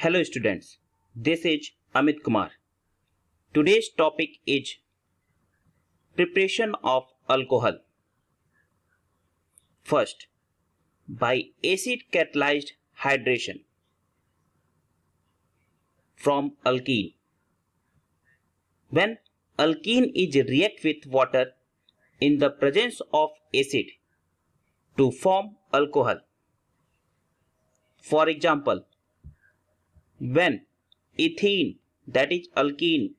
Hello students, this is Amit Kumar. Today's topic is preparation of alcohol. First, by acid catalyzed hydration from alkene. When alkene is react with water in the presence of acid to form alcohol. For example, when ethene, that is alkene,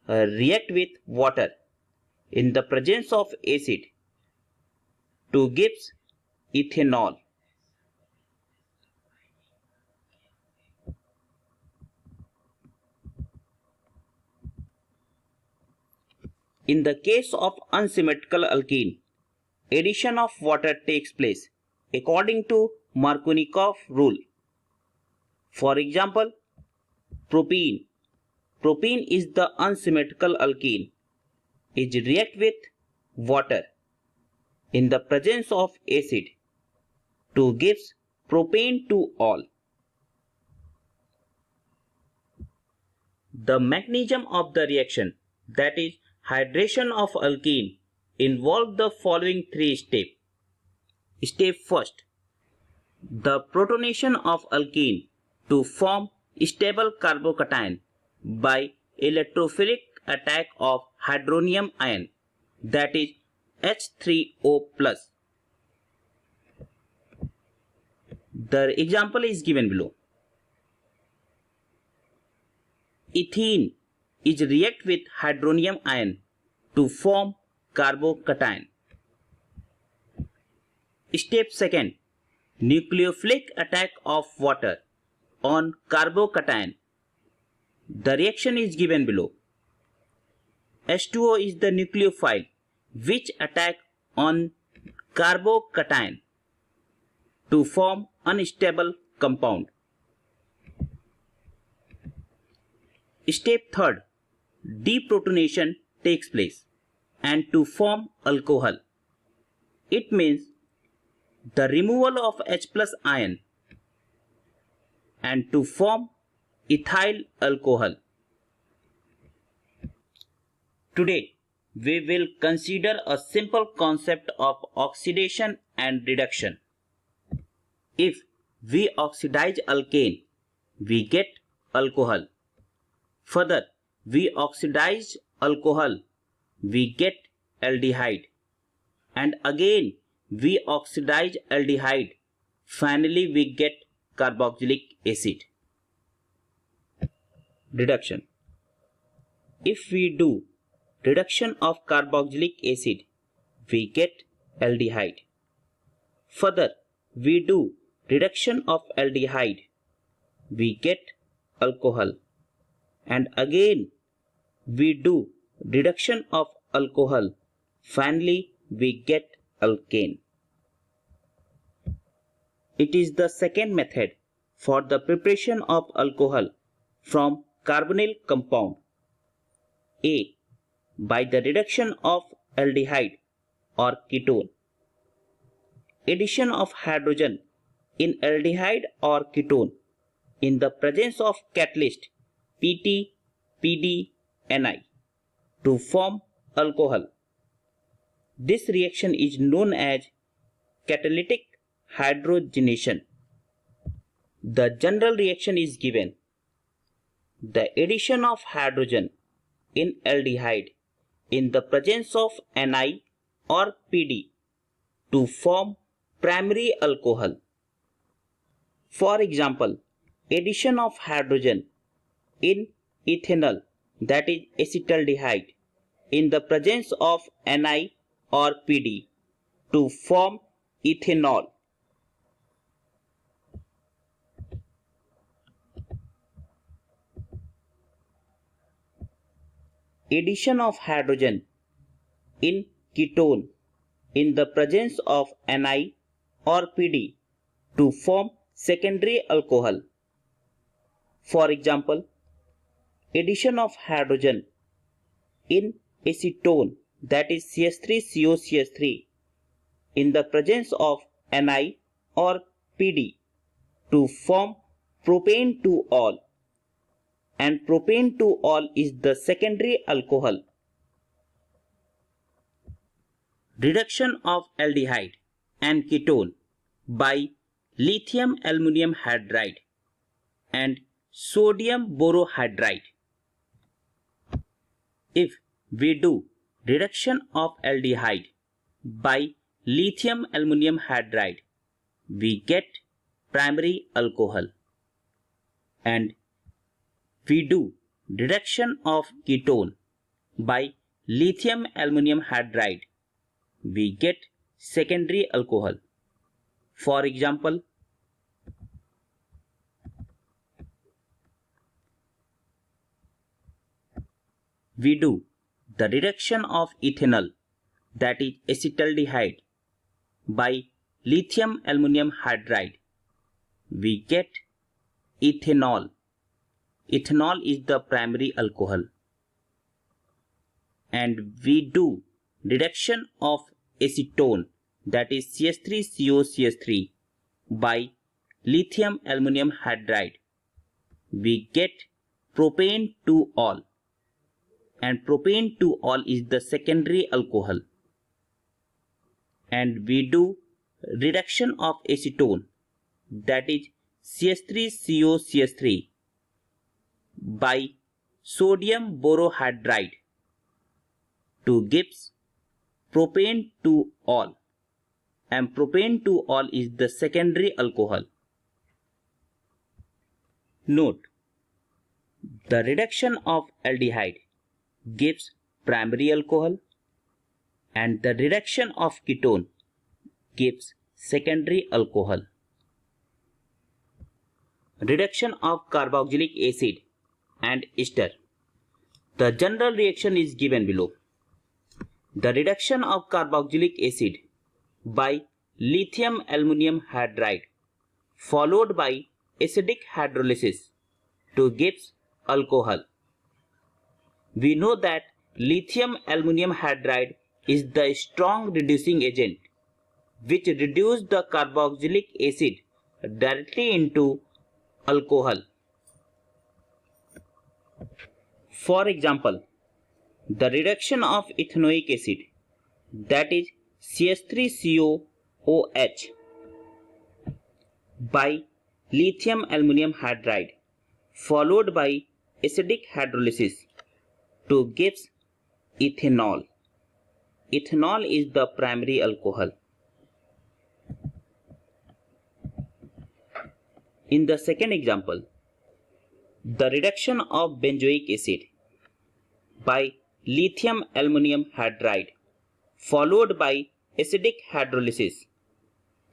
react with water in the presence of acid to gives ethanol. In the case of unsymmetrical alkene, addition of water takes place according to Markovnikov rule. For example, propene. Propene is the unsymmetrical alkene. It reacts with water in the presence of acid to gives propane to all. The mechanism of the reaction, that is hydration of alkene, involve the following three steps. Step first, the protonation of alkene to form stable carbocation by electrophilic attack of hydronium ion, that is H3O+. The example is given below. Ethene is react with hydronium ion to form carbocation. Step second, nucleophilic attack of water on carbocation. The reaction is given below. H2O is the nucleophile which attack on carbocation to form unstable compound. Step third, deprotonation takes place and to form alcohol. It means the removal of H+ ion and to form ethyl alcohol. Today, we will consider a simple concept of oxidation and reduction. If we oxidize alkane, we get alcohol. Further, we oxidize alcohol, we get aldehyde. And again, we oxidize aldehyde. Finally, we get carboxylic acid. Reduction. If we do reduction of carboxylic acid, we get aldehyde. Further, we do reduction of aldehyde, we get alcohol. And again, we do reduction of alcohol. Finally, we get alkane. It is the second method for the preparation of alcohol from carbonyl compound. A. By the reduction of aldehyde or ketone. Addition of hydrogen in aldehyde or ketone in the presence of catalyst PT, PD, Ni to form alcohol. This reaction is known as catalytic hydrogenation. The general reaction is given. The addition of hydrogen in aldehyde in the presence of Ni or PD to form primary alcohol. For example, addition of hydrogen in ethanol, that is acetaldehyde, in the presence of Ni or PD to form ethanol. Addition of hydrogen in ketone in the presence of Ni or PD to form secondary alcohol. For example, addition of hydrogen in acetone, that is CH3COCH3, in the presence of Ni or PD to form propane to all. and propane-to-ol is the secondary alcohol. Reduction of aldehyde and ketone by lithium aluminum hydride and sodium borohydride. If we do reduction of aldehyde by lithium aluminum hydride, we get primary alcohol, and we do reduction of ketone by lithium aluminum hydride, we get secondary alcohol. For example, we do the reduction of ethanol, that is acetaldehyde, by lithium aluminum hydride, we get ethanol. Ethanol is the primary alcohol. And we do reduction of acetone, that is CH3COCH3, by lithium aluminum hydride, we get propane-to-ol, and propane-to-ol is the secondary alcohol. And we do reduction of acetone, that is CH3COCH3, by sodium borohydride, to gives propane-to-ol, and propane-to-ol is the secondary alcohol. Note, the reduction of aldehyde gives primary alcohol and the reduction of ketone gives secondary alcohol. Reduction of carboxylic acid and ester. The general reaction is given below. The reduction of carboxylic acid by lithium aluminum hydride followed by acidic hydrolysis to gives alcohol. We know that lithium aluminum hydride is the strong reducing agent which reduces the carboxylic acid directly into alcohol. For example, the reduction of ethanoic acid, that is CH3COOH, by lithium aluminum hydride followed by acidic hydrolysis to gives ethanol. Ethanol is the primary alcohol. In the second example, the reduction of benzoic acid by lithium aluminum hydride followed by acidic hydrolysis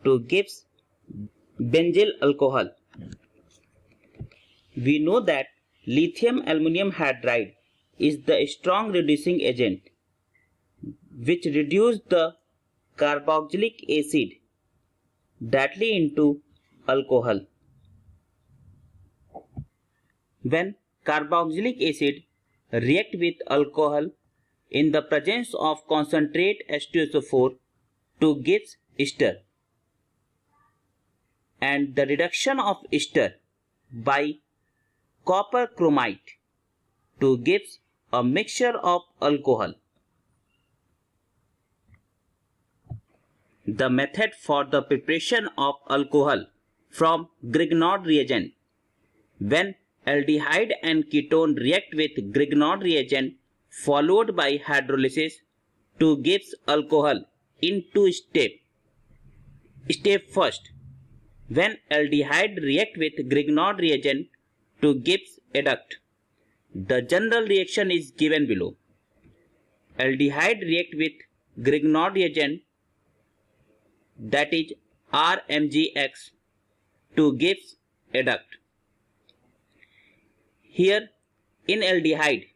to gives benzyl alcohol. We know that lithium aluminum hydride is the strong reducing agent which reduces the carboxylic acid directly into alcohol. When carboxylic acid react with alcohol in the presence of concentrate H2SO4 to gives ester, and the reduction of ester by copper chromite to gives a mixture of alcohol. The method for the preparation of alcohol from Grignard reagent. When aldehyde and ketone react with Grignard reagent followed by hydrolysis to gives alcohol in two steps. Step first, when aldehyde react with Grignard reagent to gives adduct. The general reaction is given below. Aldehyde react with Grignard reagent, that is RMgX, to gives adduct. Here in aldehyde,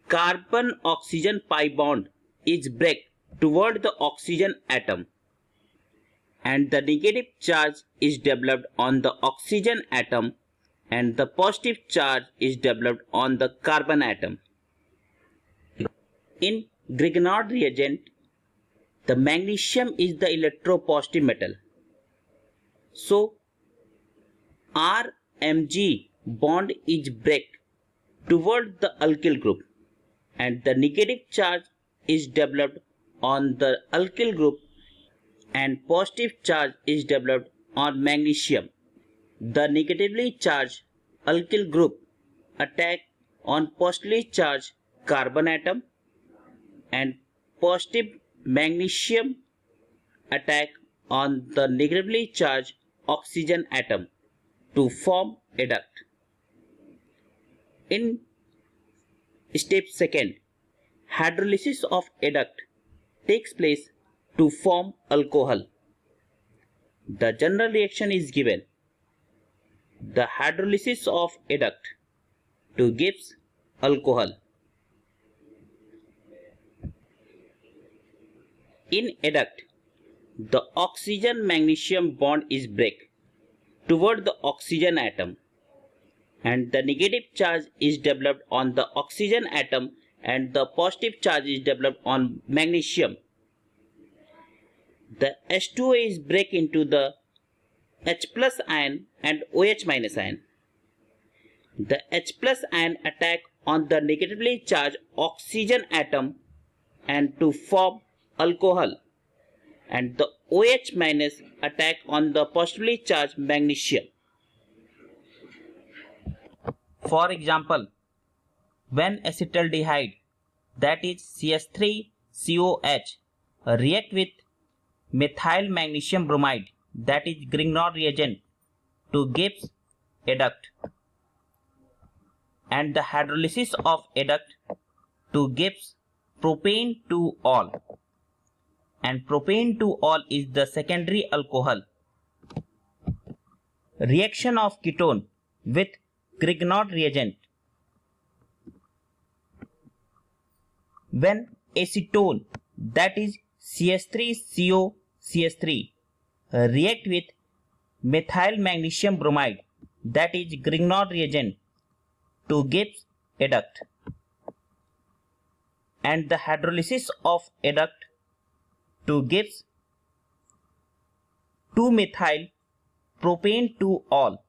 carbon-oxygen pi bond is break toward the oxygen atom and the negative charge is developed on the oxygen atom and the positive charge is developed on the carbon atom. In Grignard reagent, the magnesium is the electropositive metal. So, Rmg bond is break toward the alkyl group and the negative charge is developed on the alkyl group and positive charge is developed on magnesium. The negatively charged alkyl group attack on positively charged carbon atom and positive magnesium attack on the negatively charged oxygen atom to form adduct. In step second, hydrolysis of adduct takes place to form alcohol. The general reaction is given. The hydrolysis of adduct to gives alcohol. In adduct, the oxygen magnesium bond is break toward the oxygen atom and the negative charge is developed on the oxygen atom and the positive charge is developed on magnesium. The H2O is break into the H plus ion and OH minus ion. The H plus ion attack on the negatively charged oxygen atom and to form alcohol, and the OH minus attack on the positively charged magnesium. For example, when acetaldehyde, that is CS3COH, react with methyl magnesium bromide, that is Grignard reagent, to gives adduct, and the hydrolysis of adduct to gives propane 2-ol, and propane 2-ol is the secondary alcohol. Reaction of ketone with Grignard reagent. When acetone, that is CS3COCH3, react with methyl magnesium bromide, that is Grignard reagent, to gives adduct, and the hydrolysis of adduct to gives 2-methyl propane 2-ol,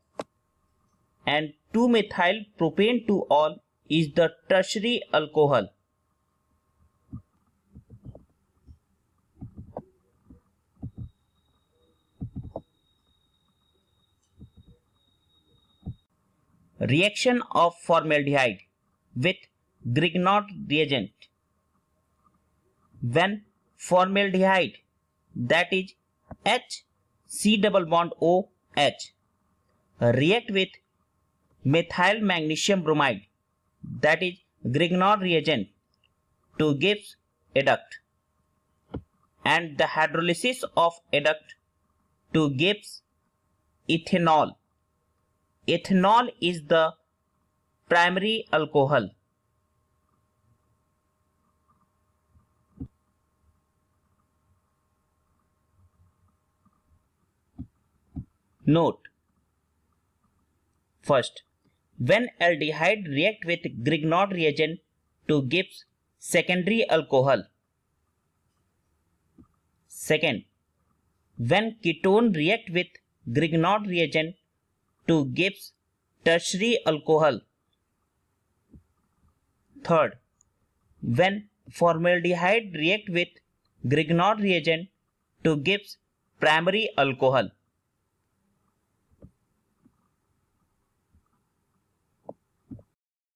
and 2-methyl propane 2-ol is the tertiary alcohol. Reaction of formaldehyde with Grignard reagent. When formaldehyde, that is HC-OH, react with methyl magnesium bromide, that is Grignard reagent, to gives adduct, and the hydrolysis of adduct to gives ethanol. Ethanol is the primary alcohol. Note: first, when aldehyde react with Grignard reagent to gives secondary alcohol. Second, when ketone react with Grignard reagent to gives tertiary alcohol. Third, when formaldehyde react with Grignard reagent to gives primary alcohol.